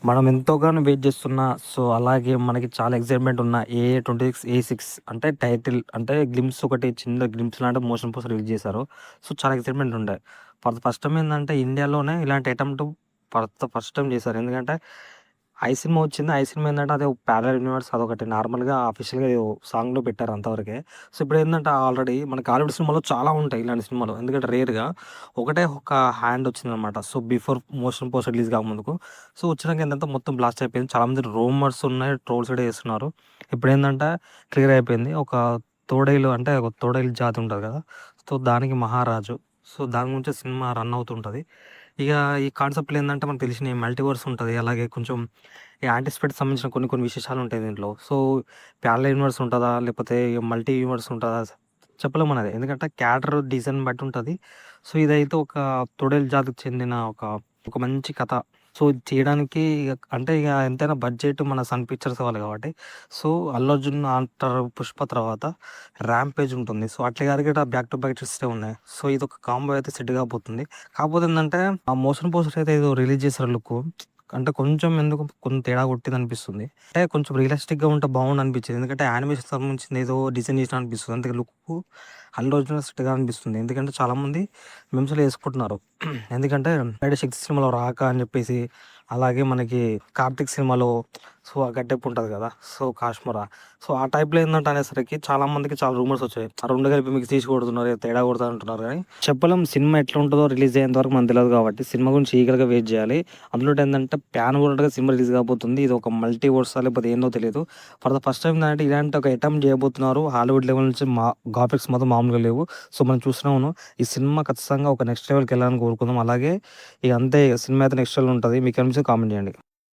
మనం ఎంతోగానో వెయిట్ చేస్తున్న సో, అలాగే మనకి చాలా ఎక్సైట్‌మెంట్ ఉన్న 26 అంటే టైటిల్ అంటే గ్లింప్స్ ఒకటి చిన్న గ్లింప్స్ లాంటి మోషన్ పోస్టర్ రిలీజ్ చేశారు. సో, చాలా ఎక్సైట్‌మెంట్ ఉండే. ఫర్ ద ఫస్ట్ టైమ్ ఏందంటే ఇండియాలోనే ఇలాంటి attempt for the first time చేశారు. ఎందుకంటే 'ఐ' సినిమా వచ్చింది. 'ఐ' సినిమా ఏందంటే అది ఒక ప్యారలల్ యూనివర్స్ అదొకటి నార్మల్‌గా అఫీషియల్‌గా ఏదో సాంగ్‌లో పెట్టారు అంతవరకే. సో, ఇప్పుడేందంటే ఆల్రెడీ మనకి హాలీవుడ్ సినిమాలో చాలా ఉంటాయి ఇలాంటి సినిమాలు. ఎందుకంటే రేర్‌గా ఒకటే ఒక హ్యాండ్ వచ్చిందనమాట. So, before motion poster release కాకముందుకు. సో, వచ్చినాక ఏందంటే మొత్తం బ్లాస్ట్ అయిపోయింది. చాలామంది రూమర్స్ ఉన్నాయి. ట్రోల్స్ కూడా చేస్తున్నారు. ఇప్పుడేందంటే క్లియర్ అయిపోయింది. ఒక తోడేలు అంటే ఒక తోడేలు జాతి ఉంటది కదా! సో, దానికి మహారాజు. సో, దాని గురించే సినిమా రన్ అవుతుంటది. ఇగ ఈ కాన్సెప్ట్‌లో ఏందంటే మనకు తెలిసినయి మల్టీవర్స్ ఉంటది. అలాగే కొంచెం ఈ యాంటిసిపేట్‌కి సంబంధించిన కొన్ని కొన్ని విశేషాలుంటాయి దీంట్లో. సో, ప్యారలల్ యూనివర్స్ ఉంటదా? లేకపోతే మల్టీ యూనివర్స్ ఉంటదా? చెప్పలేమన్నది. ఎందుకంటే క్యారెక్టర్ డిజైన్ బట్టి ఉంటది. సో, ఇదైతే ఒక తొడేలు జాతికి చెందిన ఒక మంచి కథ. సో, ఇది చేయడానికి అంటే ఇగ ఎంతైనా బడ్జెట్ మన సన్ పిక్చర్స్ వాళ్ళు కాబట్టి, సో, అల్లు అర్జున్ ఆఫ్టర్ 'పుష్ప' తర్వాత 'ర్యాంపేజ్' ఉంటుంది. సో, అట్లా కాదు గిట్ట బ్యాక్ టు బ్యాక్ ట్విస్టే ఉన్నాయి. సో, ఇదొక కాంబో అయితే సెట్ కాబోతుంది. కాకపోతే ఏందంటే, ఆ మోషన్ పోస్టర్ అయితే ఏదో రిలీజ్ చేసారు లుక్కు. అంటే కొంచెం ఎందుకో కొంత తేడా కొట్టిందనిపిస్తుంది. అంటే కొంచెం రియలిస్టిక్‌గా ఉంటే బాగుండనిపించింది. ఎందుకంటే యానిమేషన్ సంబంధించింది ఏదో డిజైన్ చేసినట్టు అనిపిస్తుంది. అంతే లుక్కు అల్లు అర్జున్ సెట్‌గా అనిపిస్తుంది. ఎందుకంటే చాలామంది మీమ్స్‌లో యేసుకుంటున్నారు. ఎందుకంటే బయట 'శక్తి' సినిమాలో 'రాక' అని చెప్పేసి, అలాగే మనకి 'కార్తీక్' సినిమాలో సో, ఆ గెటప్ ఉంటది కదా! సో, 'కాశ్మీరా' సో, ఆ టైప్‌లో ఏందంటే అనేసరికి చాలా మందికి చాలా రూమర్స్ వచ్చాయి. ఆ 2 కలిపి మిక్స్ చేసి కొడుతున్నారు, ఏదో తేడా కొడతారు అంటున్నారు గానీ, చెప్పలేం సినిమా ఎట్లుంటదో రిలీజ్ అయ్యేంత వరకు మనకు తెలవదు కాబట్టి, సినిమా గురించి ఈగర్‌గా వెయిట్ చేయాలి. అందులో ఏందంటే ప్యాన్ వరల్డ్‌గా సినిమా రిలీజ్ కాబోతుంది. ఇది ఒక మల్టీవర్సా లేకపోతే ఏందో తెలీదు. ఫర్ ద ఫస్ట్ టైమ్ ఏందంటే ఇలాంటి ఒక అటెంప్ట్ చేయబోతున్నారు. హాలీవుడ్ లెవెల్ నుంచి గ్రాఫిక్స్ మాత్రం మామూలుగా లేవు. సో, మనం చూస్తున్నాము. ఈ సినిమా ఖచ్చితంగా ఒక నెక్స్ట్ లెవెల్‌కెళ్ళాలని కోరుకుందాం. అలాగే ఇగ అంతే సినిమా అయితే నెక్స్ట్ లెవెల్ ఉంటది. మీకేమనిపిస్తే కామెంట్ చేయండి.